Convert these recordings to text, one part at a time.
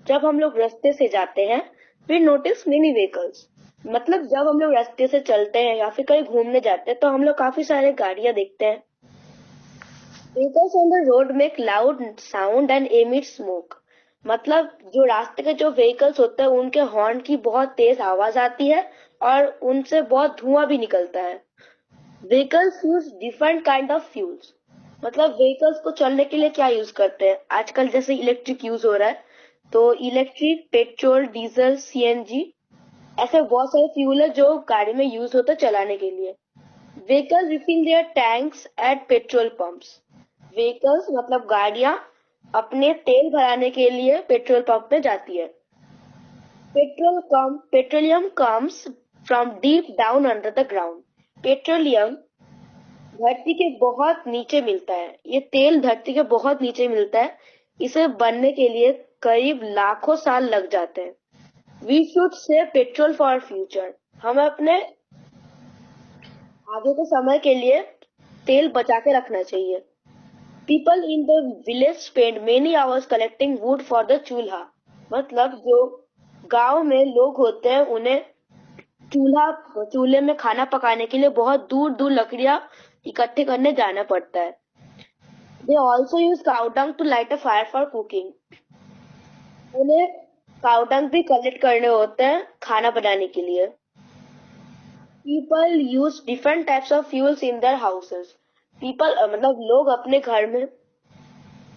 जब हम लोग रास्ते से जाते हैं वी नोटिस मेनी व्हीकल्स। मतलब जब हम लोग रास्ते से चलते हैं या फिर कहीं घूमने जाते हैं तो हम लोग काफी सारे गाड़ियां देखते हैं। Vehicles on the road make loud sound and emit smoke. मतलब जो रास्ते के जो व्हीकल्स होते हैं उनके हॉर्न की बहुत तेज आवाज आती है और उनसे बहुत धुआं भी निकलता है। Vehicles use different kind of fuels. मतलब व्हीकल्स को चलने के लिए क्या यूज करते हैं आजकल, जैसे इलेक्ट्रिक यूज हो रहा है तो इलेक्ट्रिक, पेट्रोल, डीजल, सीएनजी, ऐसे बहुत सारे फ्यूल है जो गाड़ी में यूज होते हैं चलाने के लिए। Vehicle refill their tanks at petrol pumps. Vehicles मतलब गाड़ियां अपने तेल भराने के लिए पेट्रोल पंप में जाती है। Petroleum comes from deep down under the ground. Petroleum धरती के बहुत नीचे मिलता है। ये तेल धरती के बहुत नीचे मिलता है। इसे बनने के लिए करीब लाखों साल लग जाते हैं। We should save petrol for future. हमें अपने आगे के समय के लिए तेल बचा के रखना चाहिए। People in the village spend many hours collecting would for the चूल्हा। मतलब जो गांव में लोग होते हैं उन्हें चूल्हे में खाना पकाने के लिए बहुत दूर दूर लकड़ियां इकट्ठे करने जाना पड़ता है। They also use cow dung to light a fire for cooking. उन्हें काउडंग भी कलेक्ट करने होते हैं खाना बनाने के लिए। People use different types of fuels in their houses. People मतलब लोग अपने घर में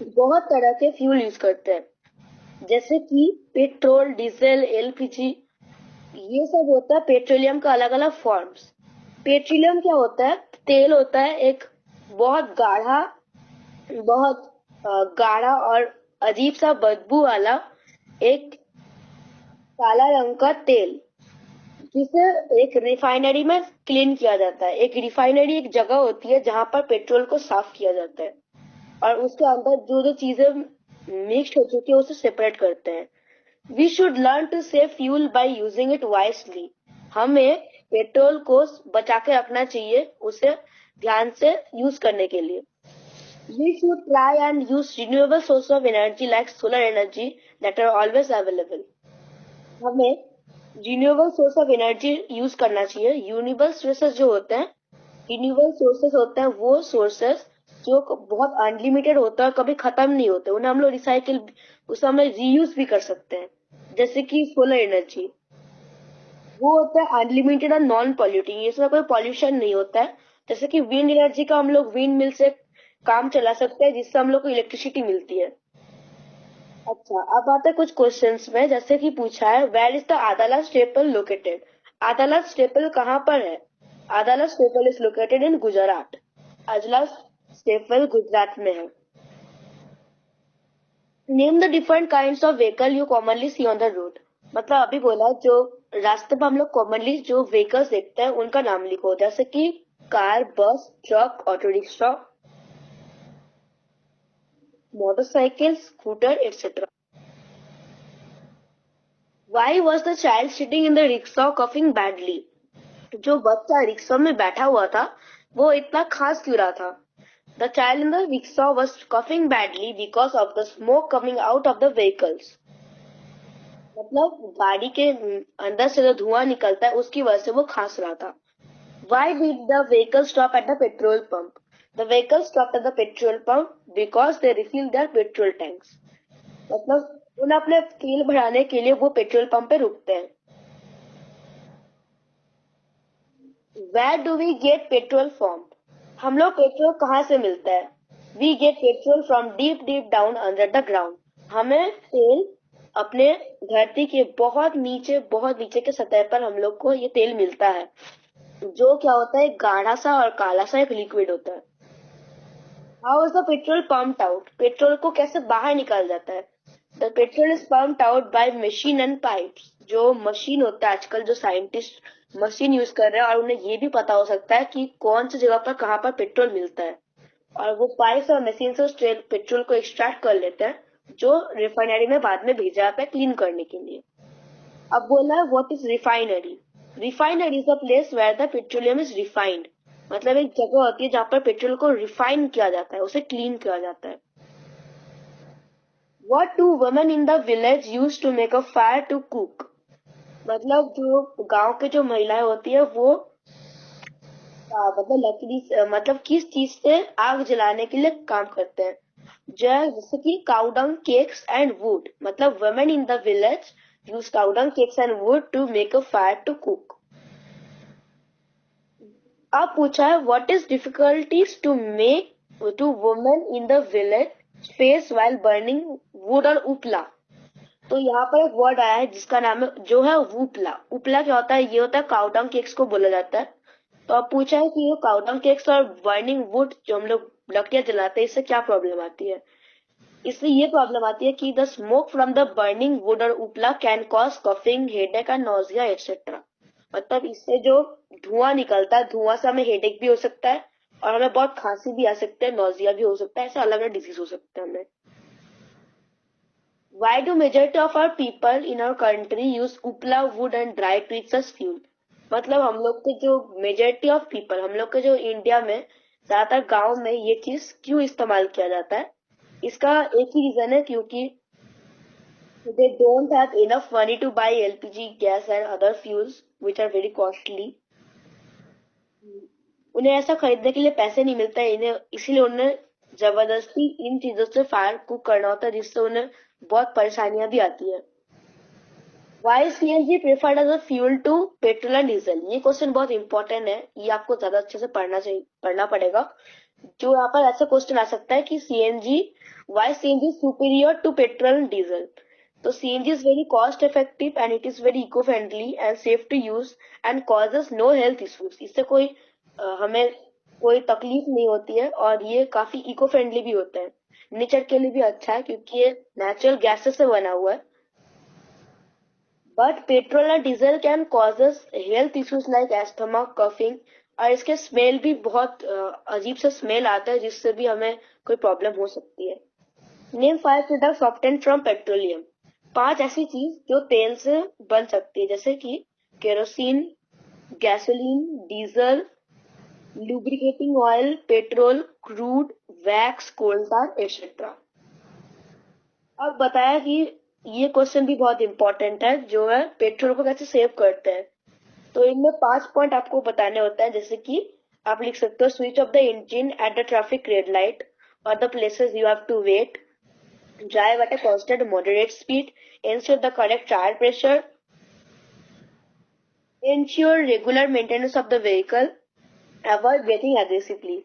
बहुत तरह के फ्यूल यूज करते हैं, जैसे कि पेट्रोल, डीजल, एलपीजी। ये सब होता है पेट्रोलियम का अलग अलग फॉर्म्स। पेट्रोलियम क्या होता है? तेल होता है, एक बहुत गाढ़ा और अजीब सा बदबू वाला एक काला रंग का तेल, जिसे एक रिफाइनरी में क्लीन किया जाता है। एक रिफाइनरी एक जगह होती है जहां पर पेट्रोल को साफ किया जाता है और उसके अंदर जो जो चीजें मिक्स हो चुकी है उसे सेपरेट करते हैं। We should learn to save fuel by using it wisely. हमें पेट्रोल को बचा के रखना चाहिए, उसे ध्यान से यूज करने के लिए। We should try and use renewable source of energy like solar energy that are always available. हमें renewable source of energy use करना चाहिए। यूनिबल सोर्सेस जो होते हैं, रिन्यूएबल सोर्सेस होते हैं वो सोर्सेस जो बहुत अनलिमिटेड होता है और कभी खत्म नहीं होते। उन्हें हम लोग उसे हम लोग रीयूज भी कर सकते हैं। जैसे कि सोलर एनर्जी, वो होता है अनलिमिटेड और नॉन पॉल्यूटिंग, इसमें कोई पॉल्यूशन नहीं होता है। जैसे कि विंड एनर्जी का हम लोग विंड मिल से काम चला सकते हैं जिससे हम लोग को इलेक्ट्रिसिटी मिलती है। अच्छा, अब आते हैं कुछ क्वेश्चंस में। जैसे कि पूछा है where is the Adalaj stepwell located. Adalaj stepwell कहाँ पर है? Adalaj stepwell is located in Gujarat. Adalaj stepwell Gujarat में है। Name the different kinds of vehicle you commonly see on the road. मतलब अभी बोला जो रास्ते पर हम लोग कॉमनली जो व्हीकल्स देखते हैं उनका नाम लिखो, जैसे कि कार, बस, truck, auto rickshaw, motorcycle, scooter, etcetera. Why was the child sitting in the rickshaw coughing badly? जो बच्चा रिक्शा में बैठा हुआ था वो इतना खास क्यों रहा था? The child in the rickshaw was coughing badly because of the smoke coming out of the vehicles. मतलब गाड़ी के अंदर से जो धुआं निकलता है उसकी वजह से वो खांस रहा था। Why did the vehicle stop at the petrol pump? The vehicle stopped at the petrol pump because they refilled their petrol tanks. मतलब उन्हें अपने तेल भराने के लिए वो पेट्रोल पंप पे रुकते हैं। Where do we get petrol from? हम लोग पेट्रोल कहाँ से मिलता है? We get petrol from deep deep down under the ground. हमें तेल अपने धरती के बहुत नीचे के सतह पर हम लोग को ये तेल मिलता है, जो क्या होता है, गाढ़ा सा और काला सा एक लिक्विड होता है। How is the petrol pumped out? Petrol को कैसे बाहर निकाला जाता है? The petrol is pumped out by machine and pipes. जो मशीन होता है, आजकल जो साइंटिस्ट मशीन यूज कर रहे हैं और उन्हें ये भी पता हो सकता है कि कौन सी जगह पर कहाँ पर पेट्रोल मिलता है, और वो पाइप्स और मशीन से उस पेट्रोल को एक्सट्रैक्ट कर लेते हैं जो रिफाइनरी में बाद में भेजा जाता है क्लीन करने के लिए। अब बोला है what is refinery. Refinery is a place where the petroleum is refined. मतलब एक जगह होती है जहाँ पर पेट्रोल को रिफाइन किया जाता है, उसे क्लीन किया जाता है। What do women in the village use to make a fire to cook? मतलब जो गांव के जो महिलाएं होती है वो मतलब लकड़ी से मतलब किस चीज से आग जलाने के लिए काम करते हैं? जैसे कि cow dung cakes and wood, मतलब women in the village use cow dung cakes and wood to make a fire to cook. अब पूछा है what is difficulties to women in the village face while burning wood और उपला। तो यहाँ पर एक वर्ड आया है जिसका नाम है जो है उपला। उपला क्या होता है? ये होता है काउ डंग केक्स को बोला जाता है। तो अब पूछा है कि ये काउ डंग केक्स और बर्निंग वुड जो हम लोग लकड़ियां जलाते हैं इससे क्या प्रॉब्लम आती है? इससे ये प्रॉब्लम आती है कि the smoke from the burning wood और उपला can cause coughing headache and nausea etcetera. मतलब इससे जो धुआं निकलता है, धुआं से हमें हेडेक भी हो सकता है और हमें बहुत खांसी भी आ सकता है, नोजिया भी हो सकता है, ऐसे अलग अलग डिजीज हो सकते हैं हमें। Why do majority of our people in our country use उपला wood and dry twigs as fuel? मतलब हम लोग के जो मेजोरिटी ऑफ पीपल, हम लोग के जो इंडिया में ज्यादातर गांव में ये चीज क्यों इस्तेमाल किया जाता है? इसका एक ही रीजन है, क्योंकि they don't have enough money to buy LPG gas and other fuels which are very costly. उन्हें ऐसा खरीदने के लिए पैसे नहीं मिलते हैं इन्हें, इसीलिए उन्हें जबरदस्ती इन चीजों से फायर कुक करना होता है जिससे उन्हें बहुत परेशानियां भी आती है। Why is CNG preferred as a fuel to petrol and diesel? ये क्वेश्चन बहुत इंपॉर्टेंट है, ये आपको ज्यादा अच्छे से पढ़ना पड़ेगा। जो यहाँ पर ऐसा क्वेश्चन आ सकता है कि why CNG superior to petrol and diesel? तो CNG is very cost effective and it is very eco friendly and safe to use and causes no health issues. इससे हमें कोई तकलीफ नहीं होती है और ये काफी इको फ्रेंडली भी होता है। नेचर के लिए भी अच्छा है क्योंकि ये नेचुरल गैसेस से बना हुआ है। बट पेट्रोल और diesel can causes health issues like asthma, coughing, और इसके स्मेल भी बहुत अजीब सा स्मेल आता है जिससे भी हमें कोई प्रॉब्लम हो सकती है। Name 5 products obtained from petroleum. 5 ऐसी चीज जो तेल से बन सकती है, जैसे कि kerosene, gasoline, diesel, lubricating oil, petrol, crude, wax, coal tar etcetera. अब बताया कि ये क्वेश्चन भी बहुत इंपॉर्टेंट है, जो है पेट्रोल को कैसे सेव करते हैं। तो इनमें 5 पॉइंट आपको बताने होता है, जैसे कि आप लिख सकते हो switch off the engine at the traffic red light और the places you have to wait, drive at a constant moderate speed, ensure the correct tyre pressure, ensure regular maintenance of the vehicle, avoid braking aggressively.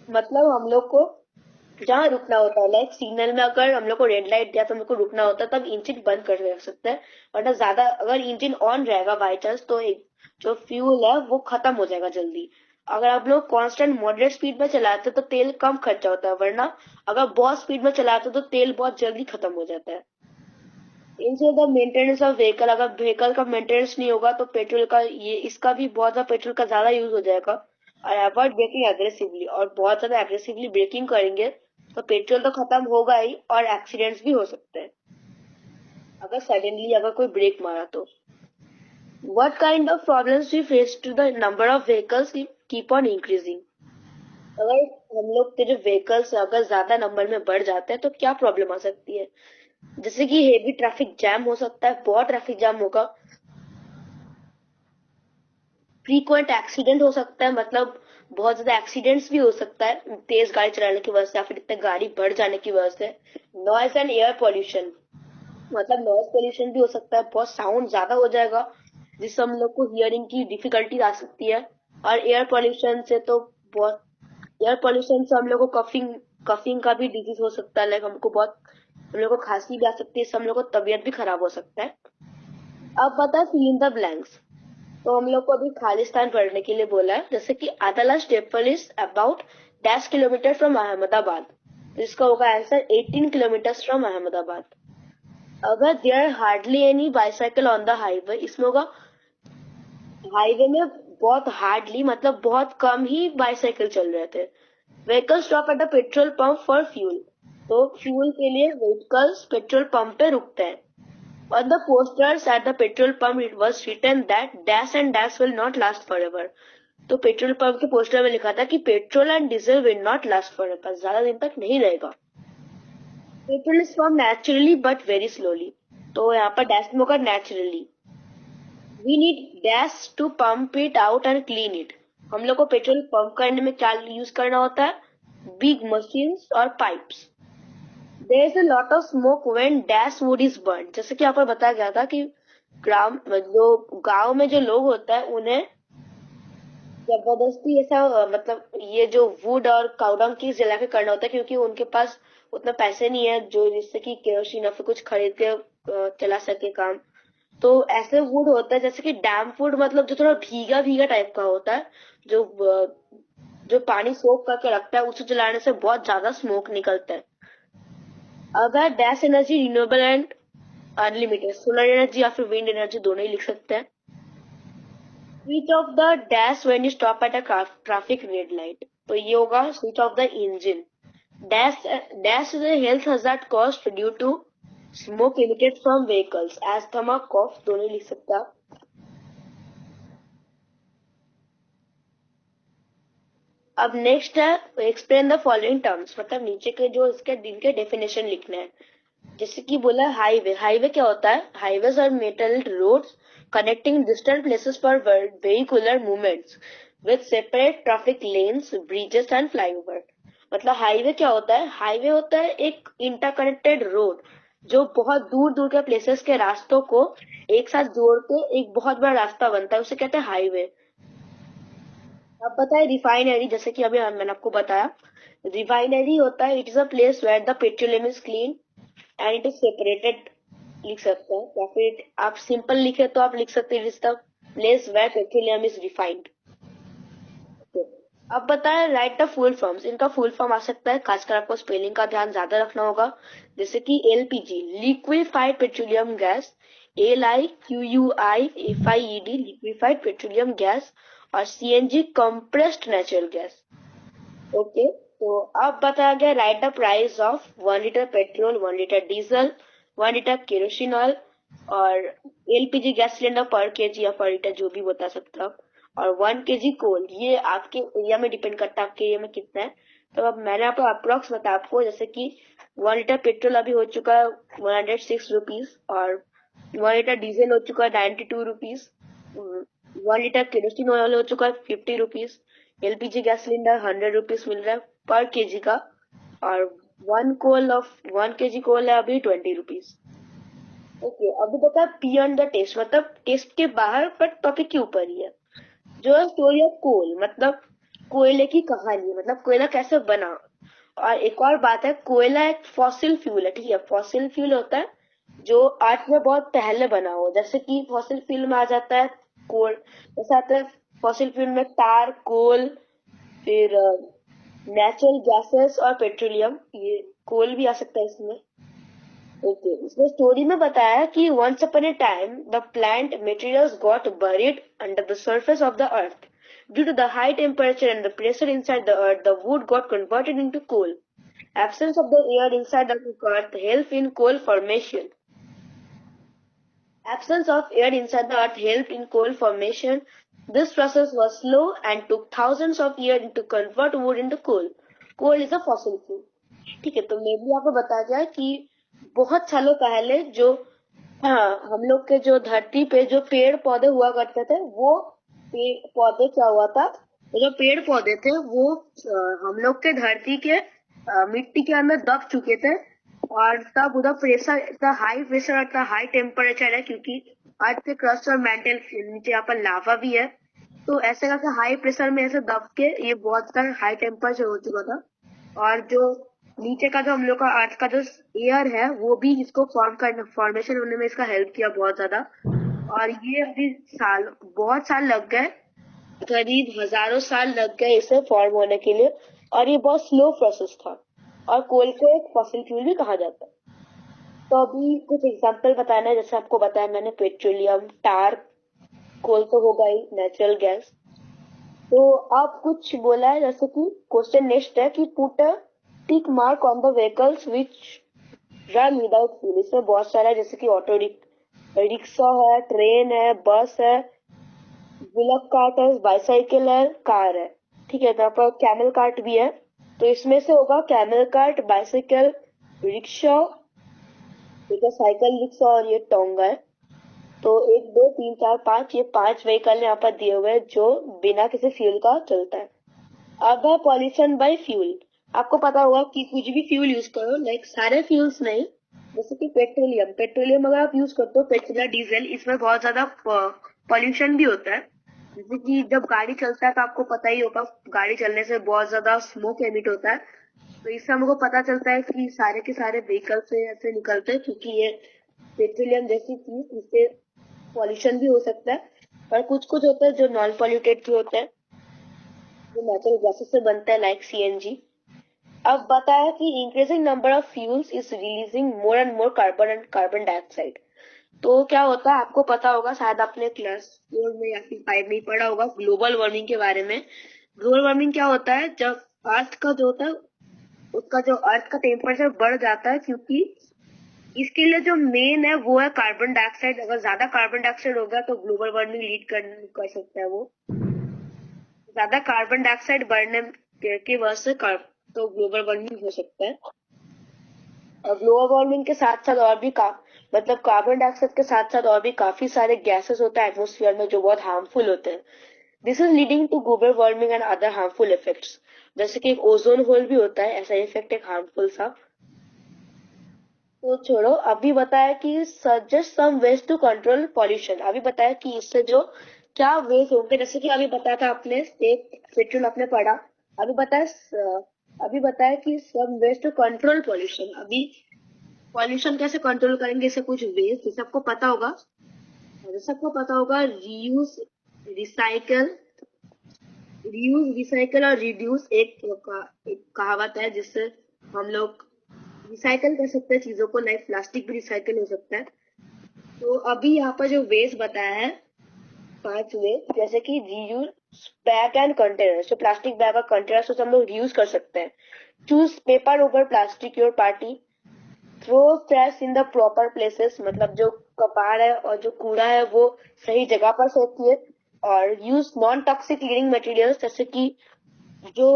मतलब हम लोग को जहाँ रुकना होता है, like signal में अगर हम लोग को रेड लाइट दिया तो हम लोग को रुकना होता है, तब इंजन बंद कर रख सकते हैं। वरना ज्यादा अगर इंजन ऑन रहेगा बाई चांस तो एक जो फ्यूल है वो खत्म हो जाएगा जल्दी। अगर आप लोग कांस्टेंट मॉडरेट स्पीड में चलाते हैं तो तेल कम खर्चा होता है, वरना अगर बहुत स्पीड में चलाते हो तो तेल बहुत जल्दी खत्म हो जाता है। Ensure the maintenance of vehicle, अगर व्हीकल का मेंटेनेंस नहीं होगा तो पेट्रोल का इसका भी बहुत ज्यादा पेट्रोल का ज्यादा यूज हो जाएगा। और अवॉइड ब्रेकिंग एग्रेसिवली, और बहुत ज्यादा एग्रेसिवली ब्रेकिंग करेंगे तो पेट्रोल तो खत्म होगा ही और एक्सीडेंट्स भी हो सकते हैं अगर सडनली अगर कोई ब्रेक मारा तो। What kind of problems we face to the number of vehicles keep on increasing? अगर हम लोग के जो व्हीकल्स अगर ज्यादा नंबर में बढ़ जाते हैं तो क्या प्रॉब्लम आ सकती है? जैसे कि हेवी ट्रैफिक जैम हो सकता है, बहुत ट्रैफिक जैम होगा, फ्रीक्वेंट एक्सीडेंट हो सकता है, मतलब बहुत ज्यादा एक्सीडेंट्स भी हो सकता है तेज गाड़ी चलाने की वजह से या फिर इतने गाड़ी बढ़ जाने की वजह से। नॉइज एंड एयर पॉल्यूशन, मतलब नॉइज पॉल्यूशन भी हो सकता है, बहुत साउंड ज्यादा हो जाएगा जिससे हम लोग को हियरिंग की डिफिकल्टी आ सकती है। और एयर पॉल्यूशन से हम लोग को कफिंग कफिंग का भी डिजीज हो सकता है, लाइक हम लोग को खांसी भी आ सकती है, इससे हम लोग को तबीयत भी खराब हो सकता है। अब बता फिल इन द ब्लैंक्स। तो हम लोग को अभी खालिस्तान भरने के लिए बोला है, जैसे कि Adalaj temple is about 10 kilometre from Ahmedabad, तो इसका होगा आंसर 18 किलोमीटर फ्रॉम अहमदाबाद। अगर there hardly any bicycle on the highway, इसमें होगा हाईवे में बहुत हार्डली मतलब बहुत कम ही बाइसाइकिल चल रहे थे। Vehicle stop at the petrol pump for fuel, तो फ्यूल के लिए व्हीकल्स पेट्रोल पंप पे रुकते हैं। On the posters at the petrol pump it was written that dash and dash will not last forever. तो पेट्रोल पंप के poster में लिखा था कि petrol and diesel will not last forever, ज्यादा दिन तक नहीं रहेगा। Petrol is form naturally but very slowly, तो यहाँ पर डैश में होगा naturally. We need dash to pump it out and clean it. हम लोग को पेट्रोल पंप करने में क्या यूज करना होता है? बिग मशीन्स और pipes. There is a lot of smoke when dash wood is burn. जैसे कि यहाँ पर बताया गया था कि गांव में जो लोग होता है उन्हें जबरदस्ती ऐसा मतलब ये जो वुड और काउडंग की जला के करना होता है, क्योंकि उनके पास उतना पैसे नहीं है जो जिससे कि केरोसिन या फिर कुछ खरीद के चला सके काम। तो ऐसे वुड होता है जैसे कि डैम वुड, मतलब जो थोड़ा भीगा भीगा टाइप का होता है, जो जो पानी सोख करके रखता है, उसे जलाने से बहुत ज्यादा स्मोक निकलता है। अगर dash energy renewable and unlimited, solar energy या फिर विंड एनर्जी दोनों ही लिख सकते हैं। Switch off the dash when you stop at a traffic red light, तो ये होगा switch off the engine. Dash is a health hazard caused due to smoke emitted from vehicles, asthma, cough दोनों लिख सकते हैं आप। अब नेक्स्ट है एक्सप्लेन द फॉलोइंग टर्म्स, मतलब नीचे के जो इसके इनके डेफिनेशन लिखने हैं। जैसे कि बोला हाईवे, हाईवे क्या होता है? Highways are metal roads connecting distant places for vehicular movements with separate traffic lanes, bridges and flyover. मतलब हाईवे क्या होता है? हाईवे होता है एक इंटरकनेक्टेड रोड जो बहुत दूर दूर के प्लेसेस के रास्तों को एक साथ जोड़ के एक बहुत बड़ा रास्ता बनता है, उसे कहते हैं हाईवे। अब बताए रिफाइनरी, जैसे कि अभी मैंने आपको बताया रिफाइनरी होता है, it is a place where the petroleum is clean and it is separated, लिख सकते हैं। या फिर आप सिंपल लिखे तो आप लिख सकते हैं it is the place where petroleum is refined. अब बताएं राइट द फुल फॉर्म्स, इनका फुल फॉर्म आ सकता है, खासकर आपको स्पेलिंग का ध्यान ज्यादा रखना होगा। जैसे कि LPG liquefied petroleum gas, LIQUIFIED liquefied petroleum gas, और CNG compressed natural gas. Okay, तो अब बताया गया write the price of 1 litre petrol, 1 litre diesel, 1 litre kerosene oil और LPG gas cylinder per KG या पर लीटर जो भी बता सकते हो, और 1 केजी कोल। ये आपके एरिया में डिपेंड करता है आपके एरिया में कितना है। तो अब मैंने आपको अप्रोक्स बताया आपको, जैसे कि 1 लीटर पेट्रोल अभी हो चुका है 106 रुपीज, और 1 लीटर डीजल हो चुका है 92 रुपीज, 1 लीटर केरोसिन ऑयल हो चुका है 50 rupees, LPG gas cylinder 100 rupees मिल रहा है पर केजी का, और 1 केजी कोल है अभी 20 रुपीज। ओके, अभी बता बियॉन्ड द टेस्ट, मतलब टेस्ट के बाहर पर टॉपिक के ऊपर ही है। जो है स्टोरी ऑफ कोल, मतलब कोयले की कहानी, मतलब कोयला कैसे बना। और एक और बात है, कोयला एक फॉसिल फ्यूल है, ठीक है। फॉसिल फ्यूल होता है जो अर्थ में बहुत पहले बना हो, जैसे कि फॉसिल फ्यूल में आ जाता है कोल, जैसे आता है फॉसिल फ्यूल में तार, कोल, फिर नेचुरल गैसेस और पेट्रोलियम, ये कोल भी आ सकता है इसमें। ओके, इसमें स्टोरी में बताया कि once upon a time the plant materials got buried under the surface of the earth. Due to the high temperature and the pressure inside the earth, the wood got converted into coal. Absence of the air inside the earth helped in coal formation. Absence of air inside the earth helped in coal formation. This process was slow and took thousands of years to convert wood into coal. Coal is a fossil fuel. ठीक है, तो मैं भी आपको बता दिया कि बहुत सालों पहले जो हम लोग के जो धरती पे जो पेड़ पौधे हुआ करते थे, वो पेड़ पौधे क्या हुआ था, जो पेड़ पौधे थे वो हम लोग के धरती के मिट्टी के अंदर दब चुके थे, और तब उधर प्रेशर इतना हाई प्रेशर और इतना हाई टेम्परेचर है, क्योंकि अर्थ के क्रस्ट और मेंटल नीचे यहाँ पर लावा भी है, तो ऐसे करके हाई प्रेशर में ऐसे दब के ये बहुत सारा हाई टेम्परेचर हो चुका था, और जो नीचे का जो हम लोग का अर्थ का जो एयर है वो भी इसको फॉर्मेशन होने में इसका हेल्प किया बहुत ज्यादा। और ये अभी बहुत साल लग गए, करीब हजारों साल लग गए इसे फॉर्म होने के लिए, और ये बहुत स्लो प्रोसेस था, और कोल को एक फॉसिल फ्यूल भी कहा जाता है। तो अभी कुछ एग्जांपल बताना है, जैसे आपको बताया मैंने पेट्रोलियम, टार, कोल तो होगा ही, नेचुरल गैस। तो आप कुछ बोला है, जैसे कि क्वेश्चन नेक्स्ट है कि put a tick mark on the vehicles which run without fuel. इसमें बहुत सारा है, जैसे कि ऑटो रिक्शा है, ट्रेन है, बस है, बुलक कार्ट है, बाईसाइकिल है, कार है, ठीक है। यहाँ पर कैमल कार्ट भी है, तो इसमें से होगा कैमल कार्ट, बाइसाइकिल, रिक्शा, एक साइकिल रिक्शा और ये टोंगा है। तो 1 2 3 4 5, ये 5 व्हीकल यहाँ पर दिए हुए हैं जो बिना किसी फ्यूल का चलता है। अब है पॉल्यूशन बाय फ्यूल। आपको पता होगा कि कुछ भी फ्यूल यूज करो, लाइक सारे फ्यूल्स नहीं, जैसे कि पेट्रोलियम, पेट्रोलियम अगर आप यूज करते हो, पेट्रोल या डीजल, इसमें बहुत ज्यादा पॉल्यूशन भी होता है। जैसे कि जब गाड़ी चलता है तो आपको पता ही होगा, गाड़ी चलने से बहुत ज्यादा स्मोक एमिट होता है। तो इससे हमको पता चलता है कि सारे के सारे व्हीकल से ऐसे निकलते हैं, क्योंकि ये पेट्रोलियम जैसी चीज, इससे पॉल्यूशन भी हो सकता है। और कुछ कुछ होता है जो नॉन पॉल्यूटेड भी होते हैं, जो नेचुरल गैसेस से बनता है, लाइक सीएनजी। अब बताया कि increasing number of fuels is releasing more and more carbon and carbon dioxide. तो क्या होता है, आपको पता होगा, शायद आपने क्लास 4 में या फिर 5 में ही पढ़ा होगा ग्लोबल वार्मिंग के बारे में। ग्लोबल वार्मिंग क्या होता है, जब अर्थ का जो होता है, उसका जो अर्थ का टेम्परेचर बढ़ जाता है, क्योंकि इसके लिए जो मेन है वो है कार्बन डाइऑक्साइड। अगर ज्यादा कार्बन डाइऑक्साइड होगा तो ग्लोबल वार्मिंग लीड कर सकता है वो। ज्यादा कार्बन डाइऑक्साइड बढ़ने की वजह से तो ग्लोबल वार्मिंग हो सकता है। और ग्लोबल वार्मिंग के साथ साथ और भी मतलब कार्बन डाइऑक्साइड के साथ साथ और भी काफी सारे गैसेस होते हैं एटमोस्फियर में जो बहुत हार्मफुल होते हैं। This is leading to global warming and other harmful effects. जैसे कि एक ओजोन होल भी होता है ऐसा इफेक्ट, एक हार्मफुल सा। तो छोड़ो, अभी बताया कि suggest some ways to control pollution. अभी बताया कि इससे जो क्या वेज होंगे, जैसे कि अभी बताया था आपने एक पेट्रोल आपने पढ़ा। अभी बताया कि some ways to control pollution. अभी पॉल्यूशन कैसे कंट्रोल करेंगे, इससे कुछ वेज, जैसे आपको पता होगा, रीयूज, रिसाइकल, और रिड्यूस एक कहावत है जिससे हम लोग रिसाइकल कर सकते हैं चीजों को, लाइक प्लास्टिक भी रिसाइकल हो सकता है। तो अभी यहाँ पर जो वेस्ट बताया है, 5 वेस्ट, जैसे कि रीयूज बैग एंड कंटेनर, जो प्लास्टिक बैग और कंटेनर से हम लोग रीयूज कर सकते हैं। Choose paper over plastic your party. Throw trash in the proper places, मतलब जो कबाड़ है और जो कूड़ा है वो सही जगह पर फेंकिए। और use non toxic cleaning materials, जैसे कि जो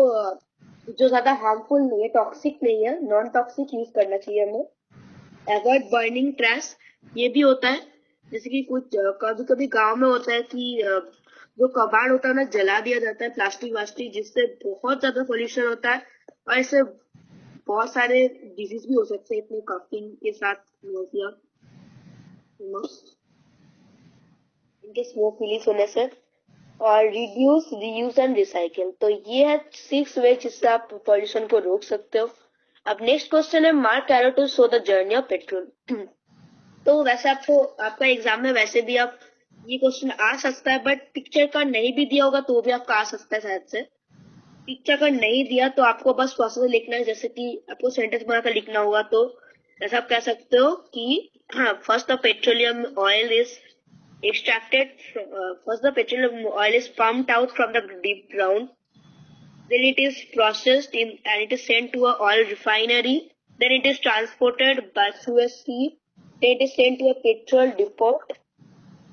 जो ज्यादा हार्मफुल नहीं है, टॉक्सिक नहीं है, नॉन टॉक्सिक यूज करना चाहिए हमें। अवॉइड बर्निंग ट्रैश, ये भी होता है। जैसे कि कुछ कभी कभी गांव में होता है कि जो कबाड़ होता है ना, जला दिया जाता है, प्लास्टिक वास्टिक, जिससे बहुत ज्यादा पोल्यूशन होता है। और इससे बहुत सारे डिजीज भी हो सकते हैं, इतने कफिंग के साथ नोजिया, इनके स्मोक रिलीज होने से। और रिड्यूस, रीयूज एंड रिसाइकिल। तो ये है 6 वे जिससे आप पॉल्यूशन को रोक सकते हो। अब नेक्स्ट क्वेश्चन है, mark arrow to show the journey of petrol. तो वैसे आपका एग्जाम में वैसे भी आप ये क्वेश्चन आ सकता है, बट पिक्चर का नहीं भी दिया होगा तो भी आपका आ सकता है शायद से। पिक्चर का नहीं दिया तो आपको बस प्रोसेस लिखना है, जैसे कि आपको सेंटेंस बनाकर लिखना होगा। तो ऐसा आप कह सकते हो कि first the petroleum oil is extracted first the petroleum oil is pumped out from the deep ground, then it is processed and it is sent to a oil refinery, then it is transported by through a sea, then it is sent to a petrol depot,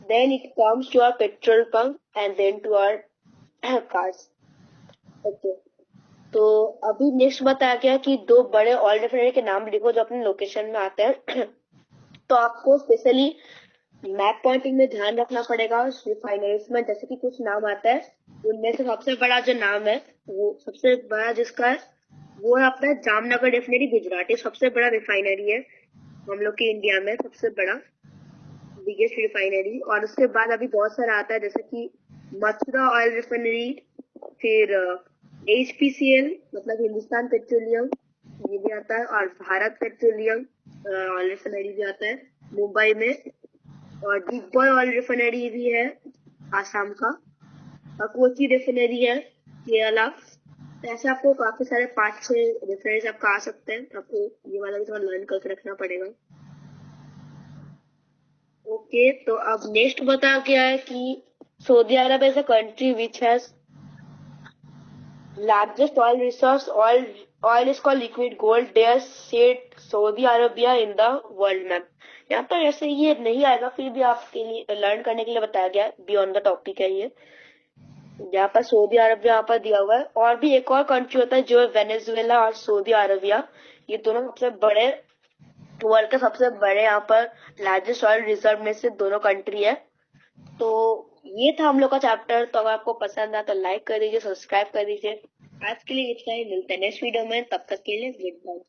then it comes to our petrol pump and then to our cars. Okay. तो अभी next बताया गया कि 2 बड़े oil refinery के नाम लिखो जो अपने लोकेशन में आते हैं। तो आपको स्पेशली मैप पॉइंटिंग में ध्यान रखना पड़ेगा रिफाइनरीज में, जैसे कि कुछ नाम आता है, उनमें से सबसे बड़ा जो नाम है, वो सबसे बड़ा जिसका है वो है अपना जामनगर रिफाइनरी गुजरात। ये सबसे बड़ा रिफाइनरी है हम लोग के इंडिया में, सबसे बड़ा बिगेस्ट रिफाइनरी। और उसके बाद अभी बहुत सारा आता है, जैसे कि मथुरा ऑयल रिफाइनरी, फिर HPCL मतलब हिंदुस्तान पेट्रोलियम, ये भी आता है। और भारत पेट्रोलियम ऑयल रिफाइनरी भी आता है मुंबई में। और डिगबॉय ऑयल रिफाइनरी भी है आसाम का। और कोची रिफाइनरी है केरला। ऐसे आपको काफी सारे 5-6 रिफाइनरीज आपका आ सकते हैं, आपको ये वाला भी थोड़ा लर्न करके रखना पड़ेगा। ओके, तो अब नेक्स्ट बता क्या है कि Saudi Arab is a country which has largest oil resource. Oil is called liquid gold. They said Saudi Arabia in the world map. यहाँ पर ऐसे ये नहीं आएगा, फिर भी आपके लिए लर्न करने के लिए बताया गया, बियॉन्ड द टॉपिक है ये। यहाँ पर सऊदी अरब यहाँ पर दिया हुआ है, और भी एक और कंट्री होता है जो है वेनेजुएला और सऊदी अरबिया। ये दोनों सबसे बड़े, वर्ल्ड के सबसे बड़े यहाँ पर लार्जेस्ट ऑयल रिजर्व में से दोनों कंट्री है। तो ये था हम लोग का चैप्टर। तो अगर आपको पसंद आया तो लाइक कर दीजिए, सब्सक्राइब कर दीजिए। आज के लिए इतना ही, मिलते हैं नेक्स्ट वीडियो में, तब तक के लिए गुड बाय।